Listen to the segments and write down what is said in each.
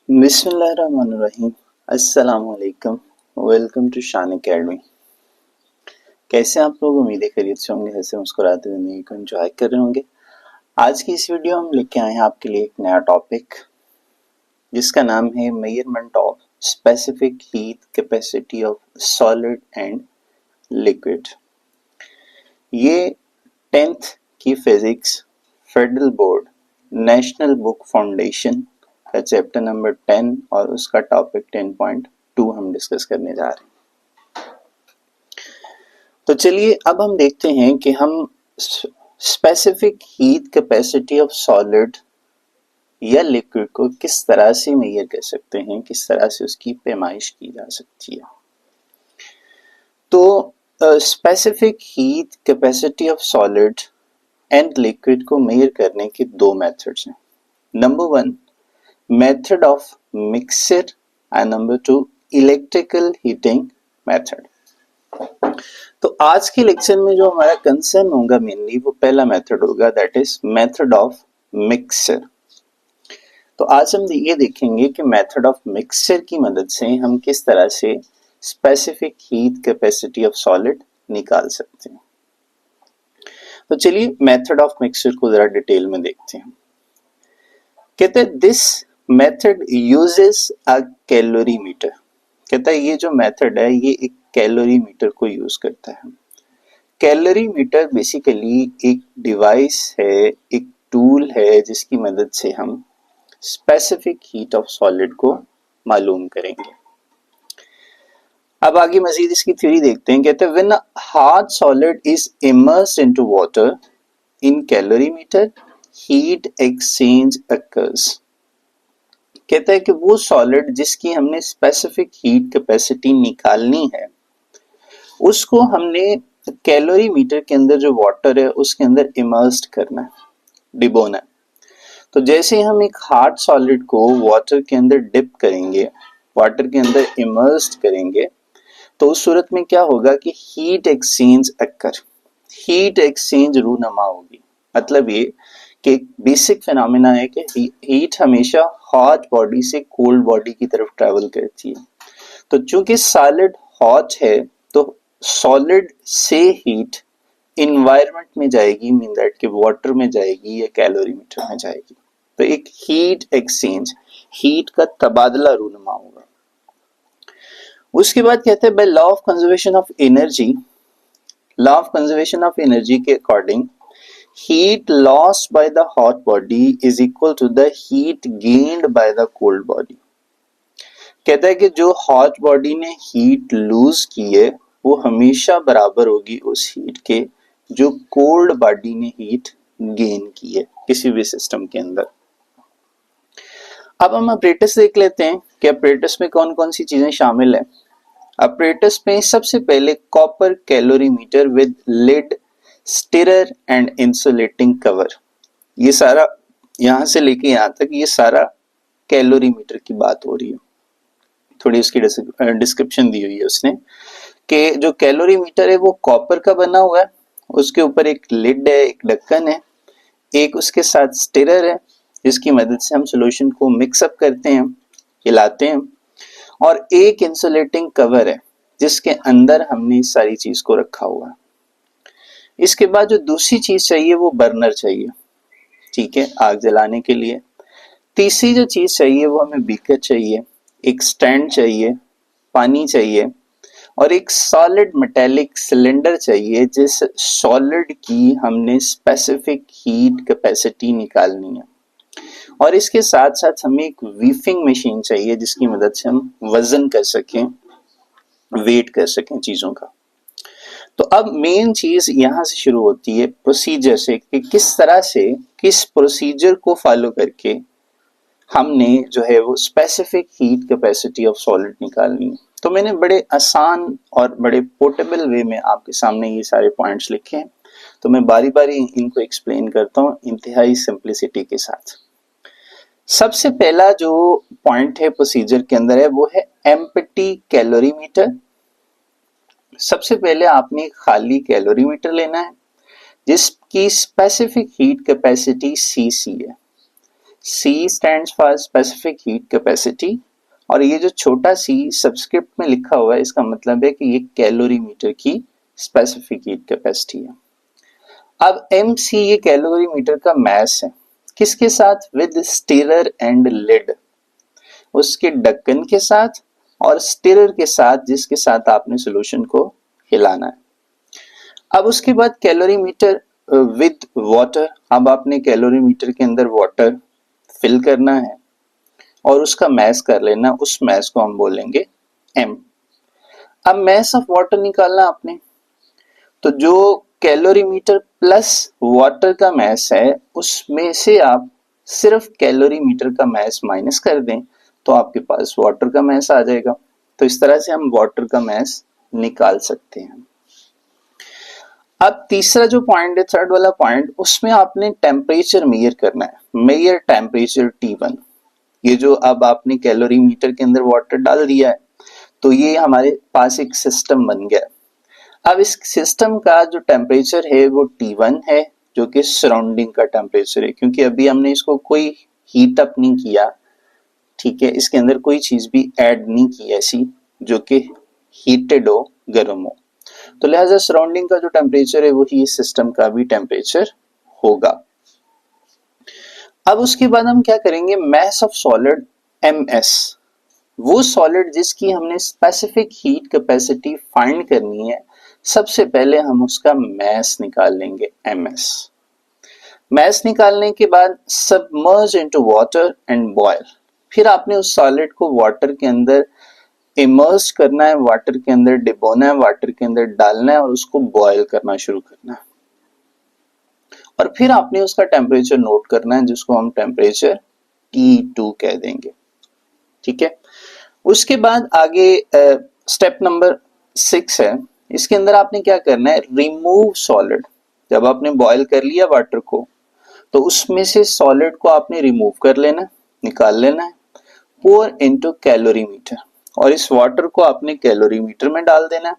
बिस्मिल्लाहिर्रहमानिर्रहीम। अस्सलाम वालेकुम। वेलकम टू शान अकेडमी। कैसे आप लोग? उम्मीद है खैरियत से होंगे, ऐसे मुस्कुराते हुए ज़िंदगी को एंजॉय कर रहे होंगे। आज की इस वीडियो हम लेके आए हैं आपके लिए एक नया टॉपिक जिसका नाम है measurement of specific heat capacity of solid and liquid. ये 10th की physics federal board national book foundation का चैप्टर नंबर 10 और उसका टॉपिक 10.2 हम डिस्कस करने जा रहे हैं। तो चलिए अब हम देखते हैं कि हम specific heat capacity of solid या लिक्विड को किस तरह से मेजर कर सकते हैं, किस तरह से उसकी पैमाइश की जा सकती है। तो specific heat capacity of solid and liquid को मेजर करने के दो मेथड्स हैं। Number 1 method of mixer and number 2 electrical heating method. तो आज के लेक्चर में जो हमारा कंसर्न होगा मेनली वो पहला मेथड होगा, that is method of mixer. तो आज हम ये देखेंगे कि मेथड ऑफ मिक्सर की मदद से हम किस तरह से specific heat capacity of solid निकाल सकते हैं। तो चलिए मेथड ऑफ मिक्सर को जरा डिटेल में देखते हैं। कहते हैं this method uses a calorimeter. कहता है ये जो मेथड है ये एक कैलोरीमीटर को यूज करता है। कैलोरीमीटर बेसिकली एक डिवाइस है, एक टूल है जिसकी मदद से हम स्पेसिफिक हीट ऑफ सॉलिड को मालूम करेंगे। अब आगे मजीद इसकी थ्योरी देखते हैं। कहते हैं when a hard solid is immersed into water in calorimeter heat exchange occurs. कहता है कि वो सॉलिड जिसकी हमने स्पेसिफिक हीट कैपेसिटी निकालनी है उसको हमने कैलोरीमीटर के अंदर जो वाटर है उसके अंदर इमर्स्ड करना है, डिबोना है। तो जैसे हम एक हार्ड सॉलिड को वाटर के अंदर डिप करेंगे, वाटर के अंदर इमर्स्ड करेंगे, तो उस सूरत में क्या होगा कि heat exchange occur, heat exchange रूनुमा होगी। मतलब ये कि बेसिक फिनोमेना है कि हीट हमेशा हॉट बॉडी से कोल्ड बॉडी की तरफ ट्रेवल करती है। तो चूंकि सॉलिड हॉट है तो सॉलिड से हीट इन्वायरमेंट में जाएगी, मीन दैट कि वाटर में जाएगी या कैलोरीमीटर में जाएगी। तो एक हीट एक्सचेंज, हीट का तबादला रूनुमा होगा। उसके बाद कहते हैं by law of conservation of energy, law of conservation of energy के according heat lost by the hot body is equal to the heat gained by the cold body। कहता है कि जो हॉट बॉडी ने हीट लूज की है वो हमेशा बराबर होगी उस हीट के जो कोल्ड बॉडी ने हीट गेन की है किसी भी सिस्टम के अंदर। अब हम अपरेटस देख लेते हैं कि अपरेटस में कौन कौन सी चीजें शामिल है। अपरेटस में सबसे पहले copper calorimeter with lid, stirrer and insulating cover. ये सारा यहां से लेके यहां तक ये सारा कैलोरीमीटर की बात हो रही है। थोड़ी उसकी डिस्क्रिप्शन दी हुई है उसने कि जो कैलोरीमीटर है वो कॉपर का बना हुआ है, उसके ऊपर एक लिड है, एक ढक्कन है, एक उसके साथ स्टिरर है जिसकी मदद से हम सॉल्यूशन को मिक्सअप करते हैं, हिलाते हैं, और एक इंसुलेटिंग कवर है जिसके अंदर हमने इस सारी चीज को रखा हुआ है। इसके बाद जो दूसरी चीज चाहिए वो बर्नर चाहिए, ठीक है, आग जलाने के लिए। तीसरी जो चीज चाहिए वो हमें बीकर चाहिए, एक स्टैंड चाहिए, पानी चाहिए और एक सॉलिड मेटेलिक सिलेंडर चाहिए जिस सॉलिड की हमने स्पेसिफिक हीट कैपेसिटी निकालनी है। और इसके साथ साथ हमें एक वीफिंग मशीन चाहिए जिसकी मदद से हम वजन कर सकें, वेट कर सकें चीजों का। तो अब मेन चीज यहां से शुरू होती है प्रोसीजर से कि किस तरह से, किस प्रोसीजर को फॉलो करके हमने जो है वो specific heat capacity of solid निकालनी है। तो मैंने बड़े आसान और बड़े पोर्टेबल वे में आपके सामने ये सारे पॉइंट्स लिखे हैं, तो मैं बारी बारी इनको एक्सप्लेन करता हूँ इंतहाई सिंप्लिसिटी के साथ। सबसे पहला जो पॉइंट है प्रोसीजर के अंदर है वो है एम्प्टी कैलोरीमीटर। सबसे पहले आपने खाली कैलोरीमीटर लेना है जिसकी स्पेसिफिक हीट कैपेसिटी सीसी है। C stands for specific heat capacity, और ये जो छोटा c सबस्क्रिप्ट में लिखा हुआ है इसका मतलब है कि ये कैलोरीमीटर की स्पेसिफिक हीट कैपेसिटी है। अब mc ये कैलोरीमीटर का मास है, किसके साथ? विद स्टिरर एंड लिड, उसके ढक्कन के साथ और स्टिरर के साथ जिसके साथ आपने सॉल्यूशन को हिलाना है। अब उसके बाद कैलोरीमीटर विद वाटर, अब आपने कैलोरीमीटर के अंदर वाटर फिल करना है और उसका मैस कर लेना, उस मैस को हम बोलेंगे m। अब मैस ऑफ वाटर निकालना आपने, तो जो कैलोरीमीटर प्लस वाटर का मैस है उसमें से आप सिर्फ कैलोरीमीटर का मैस माइनस कर दें तो आपके पास वाटर का मैस आ जाएगा। तो इस तरह से हम वाटर का मैस निकाल सकते हैं। अब तीसरा जो पॉइंट है, थर्ड वाला पॉइंट, उसमें आपने टेम्परेचर मेजर करना है, मेजर टेम्परेचर T1। ये जो अब आपने कैलोरीमीटर के अंदर वाटर डाल दिया है तो ये हमारे पास एक सिस्टम बन गया। अब इस सिस्टम का जो टेम्परेचर है वो T1 है, जो कि सराउंडिंग का टेम्परेचर है, क्योंकि अभी हमने इसको कोई हीट अप नहीं किया, ठीक है, इसके अंदर कोई चीज भी ऐड नहीं की ऐसी जो कि हीटेड हो, गर्म हो, तो लिहाजा सराउंडिंग का जो टेम्परेचर है वही सिस्टम का भी टेम्परेचर होगा। अब उसके बाद हम क्या करेंगे, मैस ऑफ सॉलिड ms, वो सॉलिड जिसकी हमने स्पेसिफिक हीट कैपेसिटी फाइंड करनी है, सबसे पहले हम उसका मैस निकाल लेंगे ms। मैस निकालने के बाद submerge into water and boil, फिर आपने उस सॉलिड को वाटर के अंदर इमर्ज करना है, वाटर के अंदर डिबोना है, वाटर के अंदर डालना है और उसको बॉयल करना शुरू करना है, और फिर आपने उसका टेम्परेचर नोट करना है जिसको हम टेम्परेचर T2 कह देंगे, ठीक है। उसके बाद आगे स्टेप नंबर 6 है, इसके अंदर आपने क्या करना है, रिमूव सॉलिड। जब आपने बॉयल कर लिया वाटर को तो उसमें से सॉलिड को आपने रिमूव कर लेना, निकाल लेना है, पोर इनटू कैलोरीमीटर, और इस वाटर को आपने कैलोरीमीटर में डाल देना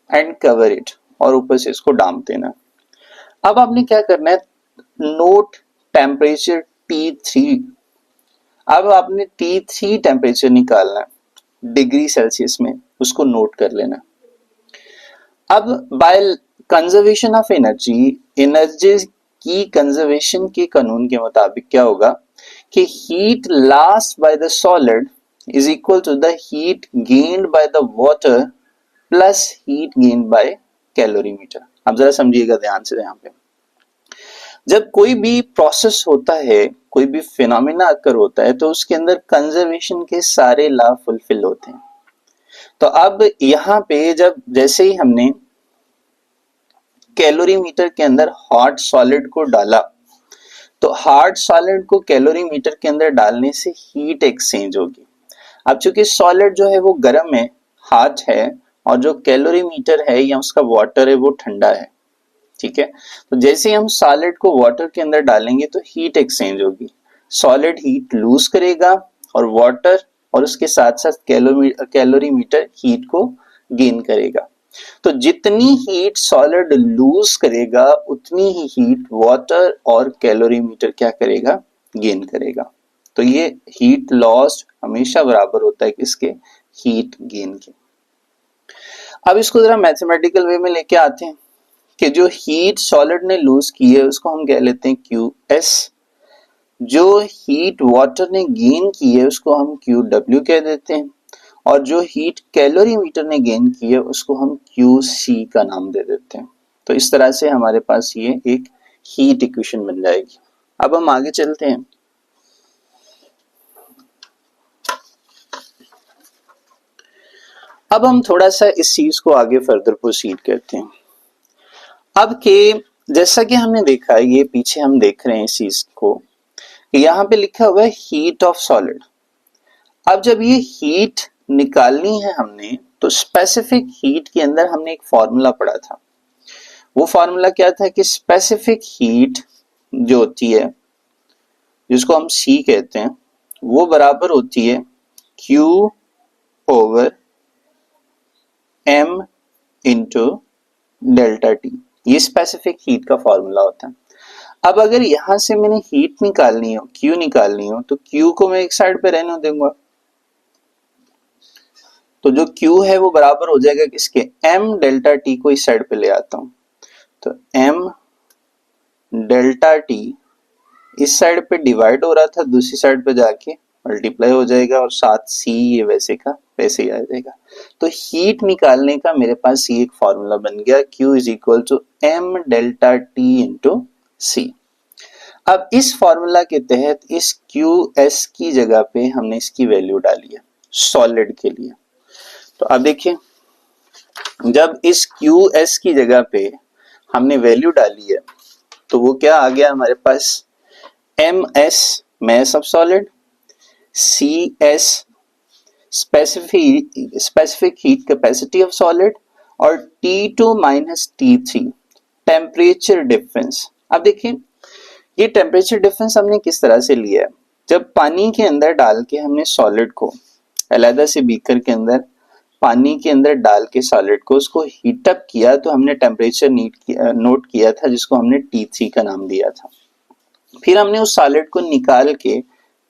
एंड कवर इट, और ऊपर से इसको डांप देना। अब आपने क्या करना है, नोट टेम्परेचर T3। अब आपने T3 टेम्परेचर निकालना है डिग्री सेल्सियस में, उसको नोट कर लेना। अब by conservation of energy, energy की कंजर्वेशन के कानून के मुताबिक क्या होगा कि heat lost by the solid is equal to the heat gained by the water plus heat gained by calorimeter. अब जरा समझिएगा ध्यान से, यहाँ पे जब कोई भी प्रोसेस होता है, कोई भी फिनोमिना अकर होता है, तो उसके अंदर कंजर्वेशन के सारे लॉ फुलफिल होते हैं। तो अब यहाँ पे जब जैसे ही हमने कैलोरीमीटर के अंदर हॉट सॉलिड को डाला, तो हॉट सॉलिड को कैलोरीमीटर के अंदर डालने से हीट एक्सचेंज होगी। अब चूंकि सॉलिड जो है वो गर्म है, हॉट है, और जो कैलोरीमीटर है या उसका वाटर है वो ठंडा है, ठीक है। तो जैसे ही हम सॉलिड को वाटर के अंदर डालेंगे तो हीट एक्सचेंज होगी, सॉलिड हीट लूज करेगा और वाटर और उसके साथ साथ कैलोरीमीटर हीट को गेन करेगा। तो जितनी हीट सॉलिड लूज करेगा उतनी ही हीट वाटर और कैलोरीमीटर क्या करेगा, गेन करेगा। तो ये हीट लॉस हमेशा बराबर होता है किसके, हीट गेन के। अब इसको जरा मैथमेटिकल वे में लेके आते हैं कि जो हीट सॉलिड ने लूज की है उसको हम कह लेते हैं QS, जो हीट वाटर ने गेन की है उसको हम QW कह देते हैं, और जो हीट कैलोरीमीटर ने गेन की है उसको हम QC का नाम दे देते हैं। तो इस तरह से हमारे पास ये एक हीट इक्वेशन बन जाएगी। अब हम आगे चलते हैं। अब हम थोड़ा सा इस चीज को आगे फर्दर प्रोसीड करते हैं। अब के जैसा कि हमने देखा, ये पीछे हम देख रहे हैं इस चीज को, यहाँ पे लिखा हुआ है हीट ऑफ सॉलिड। अब जब ये हीट निकालनी है हमने, तो स्पेसिफिक हीट के अंदर हमने एक फॉर्मूला पढ़ा था। वो फॉर्मूला क्या था कि स्पेसिफिक हीट जो होती है, जिसको हम C कहते हैं, वो बराबर होती है Q over M into delta T। ये स्पेसिफिक हीट का फॉर्मूला होता है। अब अगर यहां से मैंने हीट निकालनी हो, Q निकालनी हो, तो Q को मैं एक साइड पे रहने दूंगा, तो जो Q है वो बराबर हो जाएगा किसके, m डेल्टा T को इस साइड पे ले आता हूं, तो m डेल्टा T इस साइड पे डिवाइड हो रहा था, दूसरी साइड पे जाके मल्टीप्लाई हो जाएगा और साथ C ये वैसे का वैसे ही आ जाएगा। तो हीट निकालने का मेरे पास ये एक फॉर्मूला बन गया, Q is equal to m delta T into C। अब इस फॉर्मूला के तहत इस QS की जगह पे हमने इसकी वैल्यू डाली है सॉलिड के लिए। तो अब देखिए, जब इस QS की जगह पे हमने वैल्यू डाली है तो वो क्या आ गया हमारे पास, MS mass of solid, CS specific heat capacity of solid और T2 minus T3 temperature difference. अब देखिए ये टेम्परेचर डिफरेंस हमने किस तरह से लिया है, जब पानी के अंदर डाल के हमने सॉलिड को अलग से बीकर के अंदर पानी के अंदर डाल के सॉलिड को उसको हीट अप किया तो हमने टेम्परेचर नोट किया था जिसको हमने T3 का नाम दिया था। फिर हमने उस सॉलिड को निकाल के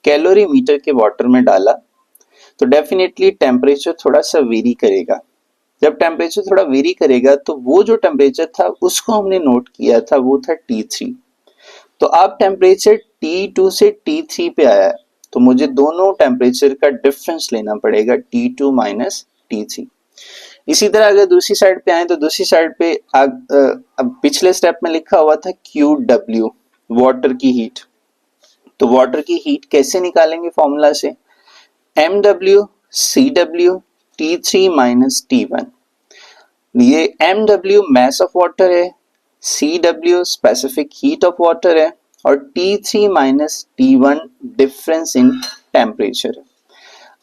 कैलोरीमीटर के वाटर में डाला तो डेफिनेटली टेम्परेचर थोड़ा सा वेरी करेगा। जब टेम्परेचर थोड़ा वेरी करेगा तो वो जो टेम्परेचर था उसको हमने नोट किया था, वो था T3। तो अब टेम्परेचर T2 से T3 पे आया है तो मुझे दोनों टेम्परेचर का डिफरेंस लेना पड़ेगा, T2 माइनस T3। इसी तरह अगर दूसरी साइड पे आए तो दूसरी साइड पे अब पिछले स्टेप में लिखा हुआ था QW वाटर की हीट। तो वाटर की हीट कैसे निकालेंगे फॉर्मूला से, MW CW T3 minus T1। ये MW मैस ऑफ वाटर है, CW specific heat of water है और T3 minus T1 difference in temperature है।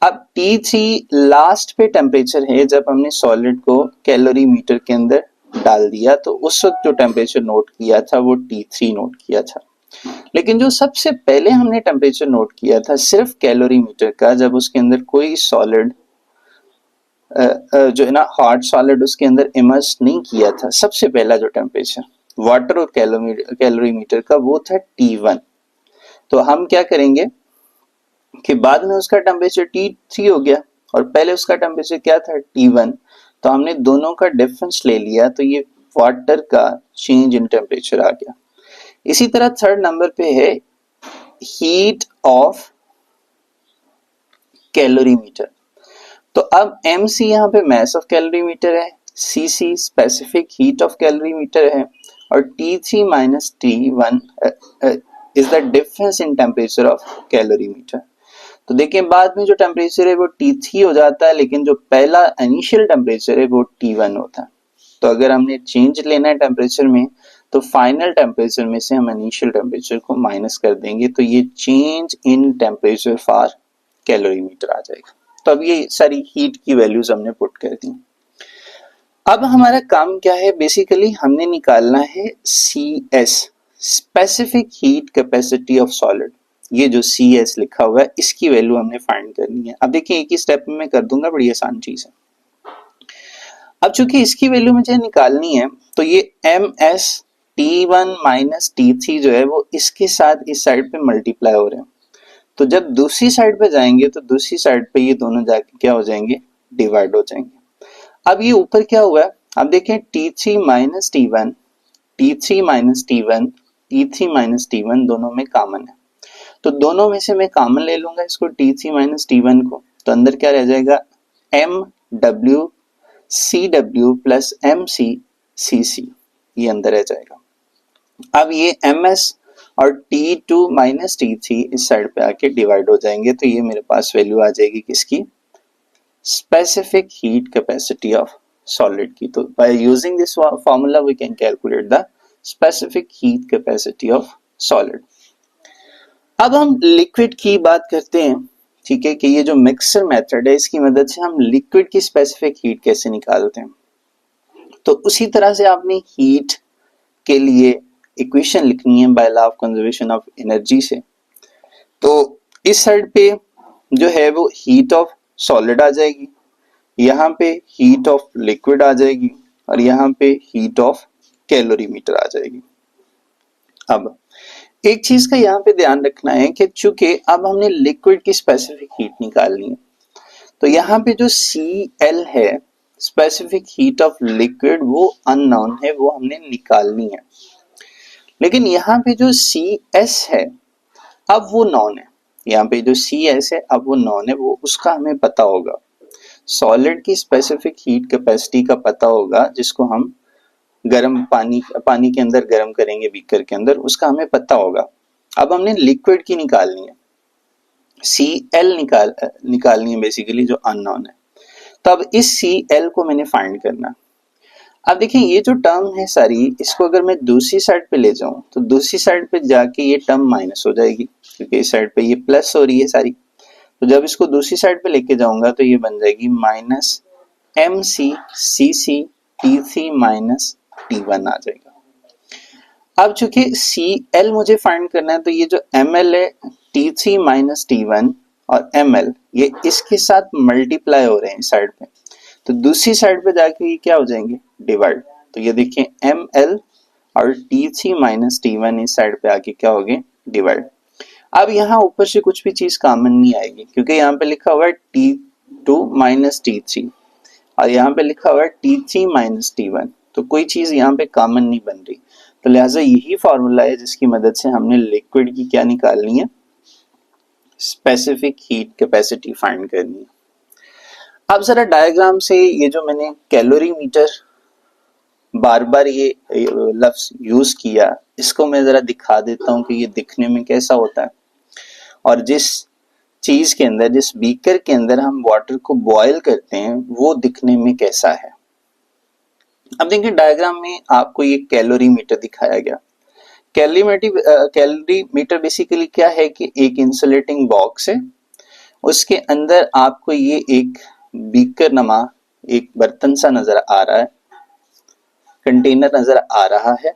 अब T3 लास्ट पे टेम्परेचर है जब हमने सॉलिड को कैलोरीमीटर के अंदर डाल दिया, तो उस वक्त जो टेम्परेचर नोट किया था वो T3 नोट किया था। लेकिन जो सबसे पहले हमने टेम्परेचर नोट किया था सिर्फ कैलोरीमीटर का, जब उसके अंदर कोई सॉलिड जो है ना हार्ड सॉलिड उसके अंदर इमर्स नहीं किया था, सबसे पहला जो टेम्परेचर वाटर और कैलोरीमीटर का वो था T1। तो हम क्या करेंगे कि बाद में उसका टेम्परेचर T3 हो गया और पहले उसका टेम्परेचर क्या था T1, तो हमने दोनों का डिफरेंस ले लिया तो ये वाटर का चेंज इन टेम्परेचर आ गया। इसी तरह थर्ड नंबर पे है हीट ऑफ कैलोरीमीटर। तो अब MC यहाँ पे मैस ऑफ कैलोरीमीटर है, CC specific heat of calorimeter है और T3 minus T1 is the difference in temperature of calorimeter. तो देखिए बाद में जो टेम्परेचर है वो T3 हो जाता है, लेकिन जो पहला इनिशियल टेम्परेचर है वो T1 होता है। तो अगर हमने चेंज लेना है टेम्परेचर में तो फाइनल टेम्परेचर में से हम इनिशियल टेम्परेचर को माइनस कर देंगे, तो ये change in temperature for calorimeter आ जाएगा। तो अब ये सारी हीट की वैल्यूज हमने पुट कर दी। अब हमारा काम क्या है, बेसिकली हमने निकालना है CS specific heat capacity of solid. ये जो CS लिखा हुआ है इसकी वैल्यू हमने फाइंड करनी है। अब देखिए एक ही स्टेप में मैं कर दूंगा, बड़ी आसान चीज है। अब चूंकि इसकी वैल्यू मुझे निकालनी है तो ये MS T1 माइनस T3 जो है वो इसके साथ इस साइड पे मल्टीप्लाई हो रहे हैं, तो जब दूसरी साइड पे जाएंगे तो दूसरी साइड पे ये दोनों जाके क्या हो जाएंगे, डिवाइड हो जाएंगे। अब ये ऊपर क्या हुआ है, अब देखें T3 minus T1, T3 minus T1, T3 minus T1 दोनों में कॉमन है, तो दोनों में से मैं कॉमन ले लूंगा इसको T3 माइनस T1 को, तो अंदर क्या रह जाएगा MW CW plus MC CC, ये अंदर रह जाएगा। अब ये MS और T2 माइनस T3 इस साइड पे आके डिवाइड हो जाएंगे, तो ये मेरे पास वैल्यू आ जाएगी किसकी, specific heat capacity of solid की। तो by using this formula we can calculate the specific heat capacity of solid. अब हम लिक्विड की बात करते हैं, ठीक है, कि ये जो मिक्सर मेथड है इसकी मदद से हम लिक्विड की स्पेसिफिक हीट कैसे निकालते हैं। तो उसी तरह से आपने हीट के लिए इक्वेशन लिखनी है by law of conservation of energy से। तो इस साइड पे जो है वो हीट ऑफ सॉलिड आ जाएगी, यहाँ पे हीट ऑफ लिक्विड आ जाएगी और यहाँ पे हीट ऑफ कैलोरीमीटर आ जाएगी। अब एक चीज का यहाँ पे ध्यान रखना है कि चूंकि अब हमने लिक्विड की स्पेसिफिक हीट निकालनी है, तो यहाँ पे जो Cl है, स्पेसिफिक हीट ऑफ लिक्विड, वो अननोन है, वो हमने निकालनी है। लेकिन यहाँ पे जो Cs है अब वो नॉन है। यहाँ पे जो Cs है अब वो नॉन है, वो उसका हमें पता होगा। सॉलिड की स्पेसिफिक हीट कैपेसिटी का पता होगा, जिसको हम गर्म पानी के अंदर गर्म करेंगे बीकर के अंदर, उसका हमें पता होगा। अब हमने लिक्विड की निकालनी है, Cl निकालनी है बेसिकली, जो अननोन है। तो अब इस Cl को मैंने फाइंड करना। अब देखिए ये जो टर्म है सारी, इसको अगर मैं दूसरी साइड पे ले जाऊं तो दूसरी साइड पे जाके ये टर्म माइनस हो जाएगी, क्योंकि इस साइड पे ये प्लस हो रही है सारी। तो जब इसको दूसरी साइड पे लेके जाऊंगा तो ये बन जाएगी माइनस MC/Cc माइनस T1 आ जाएगा। अब चूंकि Cl मुझे फाइंड करना है, तो ये जो Ml है, T3 माइनस T1 और Ml, ये इसके साथ मल्टीप्लाई हो रहे हैं इस साइड पे, तो दूसरी साइड पे जाके ये क्या हो जाएंगे, डिवाइड। तो ये देखिए Ml और T3 माइनस T1 इस साइड पे आके क्या हो गए, डिवाइड। अब यहाँ ऊपर से कुछ भी चीज कॉमन नहीं आएगी, क्योंकि यहाँ पे लिखा हुआ है T2 माइनस T3 और यहाँ पे लिखा हुआ है T3 माइनस T1, तो कोई चीज यहाँ पे कॉमन नहीं बन रही। तो लिहाजा यही फॉर्मूला है जिसकी मदद से हमने लिक्विड की क्या निकालनी है, स्पेसिफिक हीट कैपेसिटी फाइंड करनी है। अब जरा डायग्राम से ये जो मैंने कैलोरीमीटर बार बार ये लफ्ज यूज किया, इसको मैं जरा दिखा देता हूँ कि ये दिखने में कैसा होता है, और जिस चीज के अंदर, जिस बीकर के अंदर हम वाटर को बॉयल करते हैं, वो दिखने में कैसा है। अब देखिए डायग्राम में आपको ये कैलोरीमीटर दिखाया गया। कैलोरीमीटर बेसिकली क्या है कि एक इंसुलेटिंग बॉक्स है, उसके अंदर आपको ये एक बीकर नमा एक बर्तन सा नजर आ रहा है, कंटेनर नजर आ रहा है।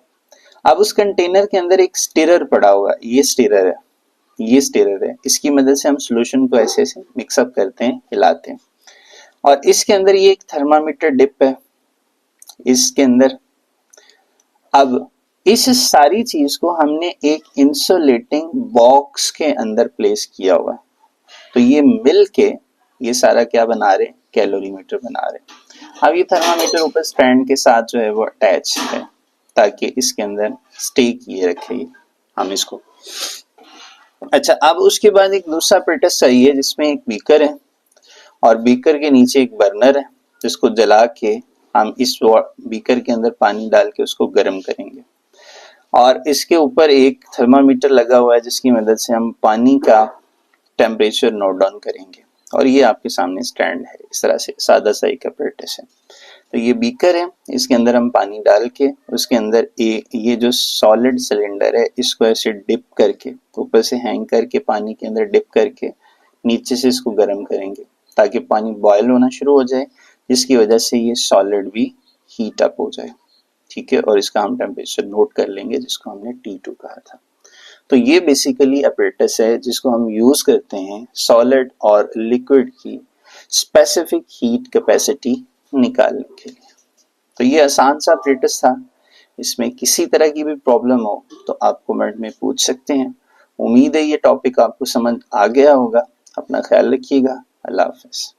अब उस कंटेनर के अंदर एक स्टिरर पड़ा हुआ है, ये स्टिरर है, ये स्टिरर है। इसकी मदद से हम सॉल्यूशन को ऐसे ऐसे मिक्सअप करते हैं, हिलाते हैं। और इसके अंदर ये एक थर्मामीटर डिप है इसके अंदर। अब इस सारी चीज को हमने एक इंसुलेटिंग बॉक्स के अंदर प्लेस किया हुआ है, तो ये मिल के ये सारा क्या बना रहे, कैलोरीमीटर बना रहे। अब ये थर्मामीटर ऊपर स्टैंड के साथ जो है वो अटैच है, ताकि इसके अंदर स्टे किए रखे हम इसको। अच्छा, अब उसके बाद एक दूसरा apparatus चाहिए जिसमें एक बीकर है और बीकर के नीचे एक बर्नर है, जिसको जला के हम इस बीकर के अंदर पानी डाल के उसको गर्म करेंगे। और इसके ऊपर एक थर्मामीटर लगा हुआ है, जिसकी मदद से हम पानी का टेम्परेचर नोट डाउन करेंगे। और ये आपके सामने स्टैंड है, इस तरह से सादा सा एक apparatus है। तो ये बीकर है, इसके अंदर हम पानी डाल के उसके अंदर ये जो सॉलिड सिलेंडर है, इसको ऐसे डिप करके, ऊपर से हैंग करके पानी के अंदर डिप करके नीचे से इसको गर्म करेंगे, ताकि पानी बॉयल होना शुरू हो जाए, जिसकी वजह से ये सॉलिड भी हीट अप हो जाए। ठीक है, और इसका हम टेम्परेचर नोट कर लेंगे, जिसको हमने T2 कहा था। तो ये बेसिकली apparatus है जिसको हम यूज करते हैं सॉलिड और लिक्विड की स्पेसिफिक हीट कैपेसिटी निकालने के लिए। तो ये आसान सा apparatus था, इसमें किसी तरह की भी प्रॉब्लम हो तो आप कमेंट में पूछ सकते हैं। उम्मीद है ये टॉपिक आपको समझ आ गया होगा। अपना ख्याल रखिएगा। अल्लाह हाफिज।